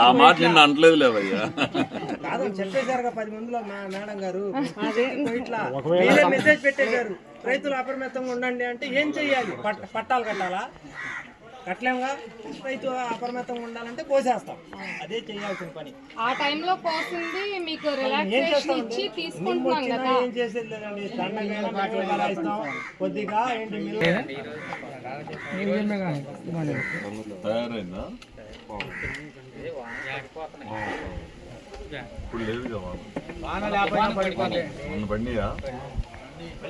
ఆ మాట నిన్ను అంటలేదు లేవయ్యా. కాదు చెప్పేశారుగా 10 మందిలో మేడం గారు ఇట్లా మెసేజ్ పెట్టేశారు, రైతులు అప్రమత్తంగా ఉండండి అంటే ఏం చెయ్యాలి? పట్టాలు కట్టాలా? కట్టలేముగా. రైతు అప్రమత్తంగా ఉండాలంటే కోసేస్తాం, అదే చేయాల్సిన పని. ఆ టైంలో కోసింది మీకు రిలాక్సేషన్ ఇచ్చి తీసుకుంటున్నాం కదా. ఏం చేసేది లేదండి, దండగా ఇస్తాం కొద్దిగా. ఏంటి తయారైందా? ఇప్పుడు లేదు కదా, మొన్న పండియా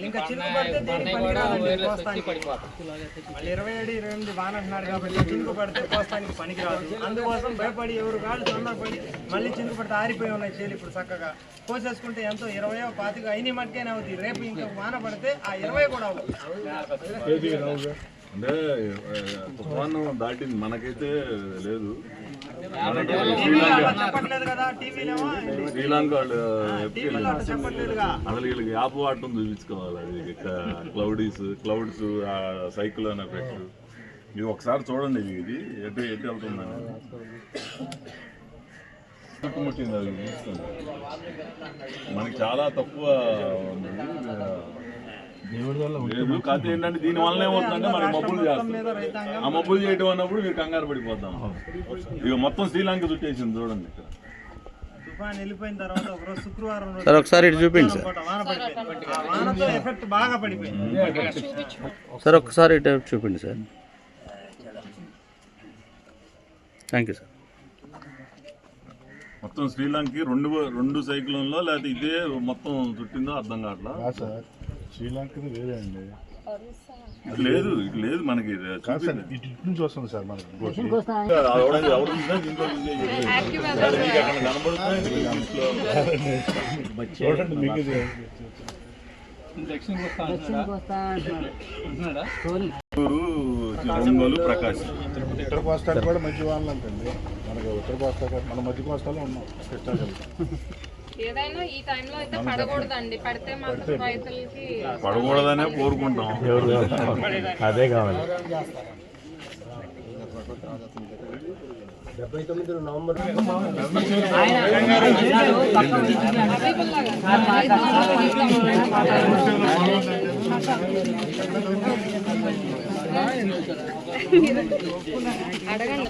ఇంకా చినుకు పడితే దేనికి పనికిరాదండి కోస్తానికి. మళ్ళీ 27, 28 వాన అంటున్నారు కాబట్టి చినుకు పడితే కోస్తానికి పనికిరాదు. అందుకోసం భయపడి ఎవరు కాళ్ళు తొందరపడి మళ్ళీ చినుకు పడితే ఆరిపోయి ఉన్నాయి చేలు. ఇప్పుడు చక్కగా కోసేసుకుంటే ఎంతో 20, 25 అయిన మట్టుకైనా అవుతాయి. రేపు ఇంకా వాన పడితే ఆ 20 కూడా అవుతుంది. అంటే తుఫాను దాటింది, మనకైతే లేదు. చెప్పట్లేదు కదా టీవీలేమో, శ్రీలంక వాళ్ళు చెప్పట్లేదుగా. అసలు వీళ్ళకి యాప్ వాడటం చూపించుకోవాలి. అది క్లౌడ్స్ సైక్లోన్ ఎఫెక్ట్. ఇది ఒకసారి చూడండి, ఇది ఎటు వెళ్తుందని చుట్టుముట్టింది. అది చూస్తుంది, మనకి చాలా తక్కువ లేదు. కాదు ఏంటంటే దీని వల్ల ఏమవుతుందంటే మనకి మబ్బులు చేస్తాం. ఆ మబ్బులు చేయడం అన్నప్పుడు మీరు కంగారు పడిపోతాం. ఇక మొత్తం శ్రీలంక చుట్టేసింది చూడండి. ఇక్కడ తుఫాన్ వెళ్ళిపోయిన తర్వాత ఒకరోజు శుక్రవారం సార్ ఒకసారి ఇటు చూపిండి సార్. వాన పడిపోయింది, ఆ వానతో ఎఫెక్ట్ బాగా పడిపోయింది. సార్ ఒకసారి ఇటు చూపిండి సార్. Thank you sir. మొత్తం శ్రీలంకకి రెండు సైక్లోన్లో లేకపోతే ఇదే మొత్తం చుట్టిందో అర్థం కావట్లా. శ్రీలంకది వేరే అండి, లేదు లేదు మనకి ఇటు నుంచి వస్తుంది సార్ మనకి. చూడండి మీకు ప్రకాశం ఉత్తర కోస్తాకి కూడా మంచి వానలు అంటండి. మనకి ఉత్తర కోస్తా మన మధ్య కోస్తాలో ఉన్నాం. ఏదైనా ఈ టైంలో అయితే పడకూడదండి, పడితే మాత్రం రైతులకి పడకూడదనే కోరుకుంటాం. అదే కావాలి. 79 నవంబర్ అడగండి.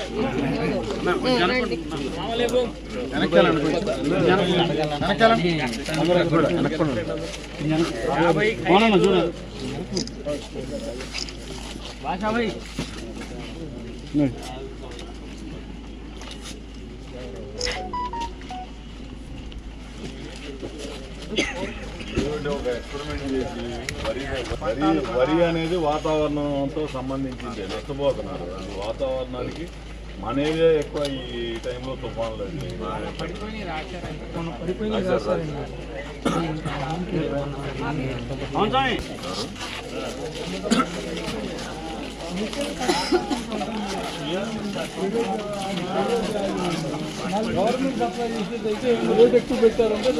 ఒక ఎక్స్పెరిమెంట్ చేసి వరి అనేది వాతావరణంతో సంబంధించింది నష్టపోతున్నారు. వాతావరణానికి మన ఏరియా ఎక్కువ ఈ టైంలో తుఫాన్లు గవర్నమెంట్ సప్లై చేసేదైతే రేట్ ఎక్కువ పెట్టారంటే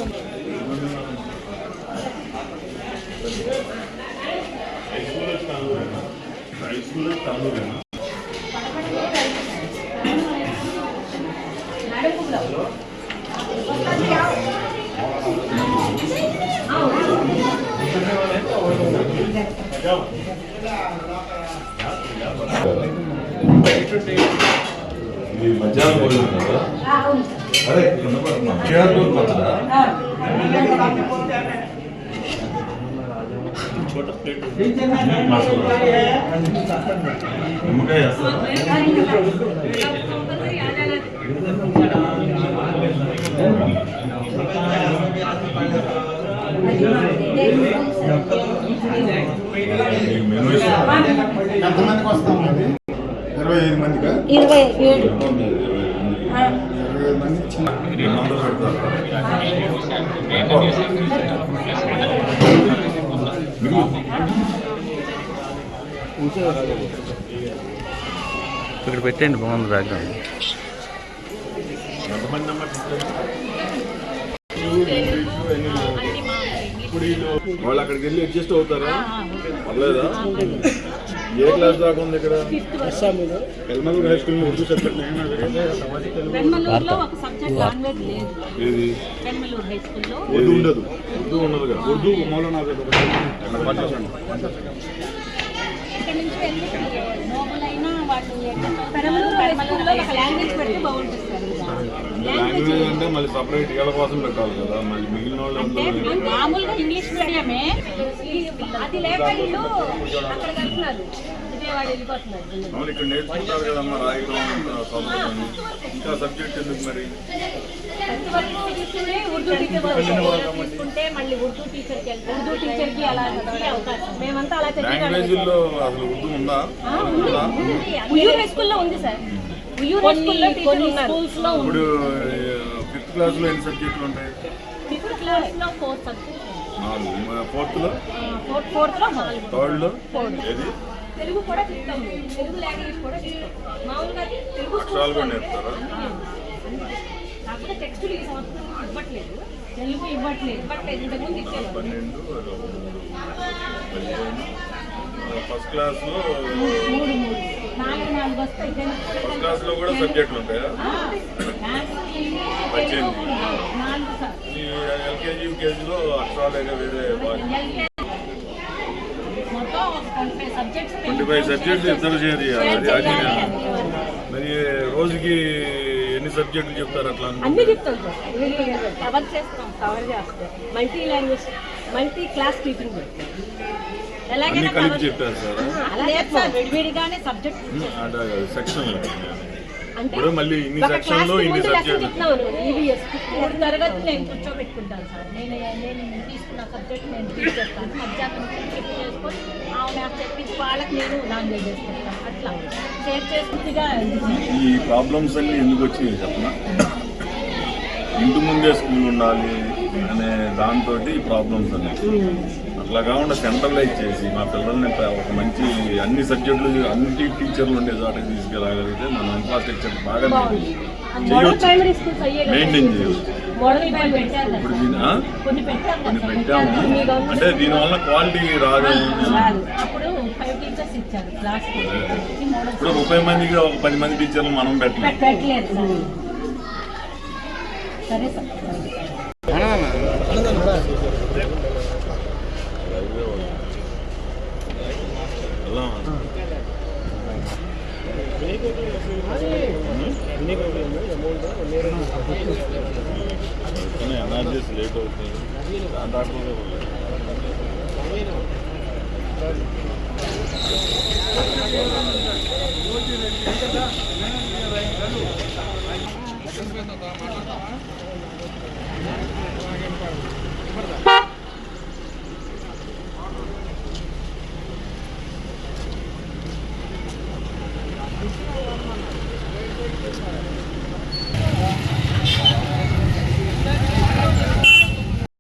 ఇది మధ్యాహ్నం భోజనం కదా. అదే నిమ్మకాయ ఎంతమందికి వస్తాం? 25 మందికా? 27 మంది చిన్న ఇక్కడ పెట్టండి, బాగుంది బ్యాక్గ్రౌండ్. వాళ్ళు అక్కడికి వెళ్ళి అడ్జస్ట్ అవుతారా? పర్లేదా? ఏ క్లాస్ దాకా ఉంది ఇక్కడ? ఎల్మలూరు హై స్కూల్ ఉర్దూ సబ్జెక్ట్ పెన్మలూరులో ఒక సబ్జెక్ట్ లాంగ్వేజ్ లేదు. ఏది? పెన్మలూరు హై స్కూల్లో ఉర్దూ ఉండదు. ఉర్దూ ఉండదు కదా. ఉర్దూ మౌలానా ఆజాద్ ఇక్కడ నుంచి వెళ్ళి నోబుల్ అయినా వాళ్ళు పెన్మలూరు హై స్కూల్లో ఒక లాంగ్వేజ్ పెడితే బాగుంటుంది సార్. లాంగ్వేజ్ అంటే మళ్ళీ సపరేట్ వీళ్ళ కోసం పెట్టాలి కదా, మళ్ళీ మిగిలిన వాళ్ళు అంటే మామూలుగా ఇంగ్లీష్ మీడియమే, అది లేక వీళ్ళు అక్కడ వెళ్తున్నారు, విజయవాడ వెళ్ళిపోతున్నారు. అవును, ఇక్కడ నేర్చుకుంటారు కదమ్మా రాయడం చదవడం. ఇంకా సబ్జెక్ట్ ఎందుకు మరి? ఉర్దూ టీచర్ తీసుకుంటే మళ్ళీ ఉర్దూ టీచర్కి వెళ్తాం, ఉర్దూ టీచర్కి అలా అవకాశం. మేమంతా అలా లాంగ్వేజ్లో అసలు ఉర్దూ ఉందా? ఉయ్యూరు హై స్కూల్లో ఉంది సార్. ఉయ్యూరు హై స్కూల్లో కొన్ని స్కూల్స్లో ఇప్పుడు 5th క్లాస్లో ఎన్ని సబ్జెక్టులు ఉంటాయి? 5th క్లాస్లో 4 సబ్జెక్ట్స్, 4. 4th లో 4 3rd లో ఏది? తెలుగు కూడా చెప్తాం, తెలుగు లాంగ్వేజ్ కూడా చెప్తాం. మామూలుగా తెలుగు అక్షరాలు కూడా నేర్పుతారా? కాకపోతే టెక్స్టులు ఈ సంవత్సరం ఇవ్వట్లేదు, తెలుగు ఇవ్వట్లేదు, ఇంతకుముందు ఇచ్చేది. 12, 15, ఫస్ట్ క్లాస్లో 4 వస్తాయి. ఫస్ట్ క్లాస్లో కూడా సబ్జెక్టులు ఉంటాయా? 18. 4 సార్. ఈ ఎల్కేజీ యూకేజీలో అక్షరాలు వేరే మొత్తం 25 సబ్జెక్ట్స్ 25 సబ్జెక్ట్స్ ఇద్దరు చేయాలి. మరి రోజుకి ఎన్ని సబ్జెక్టులు చెప్తారు అట్లా? అన్నీ చెప్తాం సార్, కవర్ చేస్తాం, multi language, multi class teaching అన్ని కలిపి చెప్పారు సార్. అలా లేదు సార్, విడివిడిగానే సబ్జెక్ట్ అంటే సెక్షన్ అంటే ఇప్పుడు మళ్ళీ ఇన్ని ఒక సెక్షన్లో క్లాస్ ఇన్ని ముందు లెసన్ సబ్జెక్టులు. చెప్తున్నాను. ఈవీఎస్ 3 తరగతి నేను కూర్చోబెట్టుకుంటాను సార్. నేను తీసుకున్న సబ్జెక్ట్ నేను టీచ్ చేస్తాను. మధ్యాహ్నం చెప్పి చేసుకొని ఆమె చెప్పించి వాళ్ళకి నేను లాంగ్వేజ్ చేసుకుంటాను. అట్లా షేర్ చేసుకుందిగా. ఈ ప్రాబ్లమ్స్ అన్ని ఎందుకు వచ్చినాయి చెప్పనా? ఇంటి ముందే స్కూల్ ఉండాలి అనే దాంతో ఈ ప్రాబ్లమ్స్ అన్నీ. అట్లా కాకుండా సెంట్రలైజ్ చేసి మా పిల్లల్ని ఒక మంచి అన్ని సబ్జెక్టులు అన్ని టీచర్లు ఉండే చోటకి తీసుకెళ్ళగలిగితే మన ఇన్ఫ్రాస్ట్రక్చర్ బాగా మోడల్ ప్రైమరీ స్కూల్స్ అయ్యాయి, మెయింటైన్ చేయవచ్చు. మోడల్ ప్రైమరీ పెట్టారు ఇప్పుడు కొన్ని కొన్ని పెట్టాము అంటే దీనివల్ల క్వాలిటీ రాదు. అప్పుడు 5 టీచర్స్ ఇచ్చారు క్లాస్. ఇప్పుడు 30 మందికి ఒక 10 మంది టీచర్లు మనం పెట్టలేదు. పెట్టలేదు సార్. సరే సార్. ఎనర్జీస్ లేట్ అవుతుంది.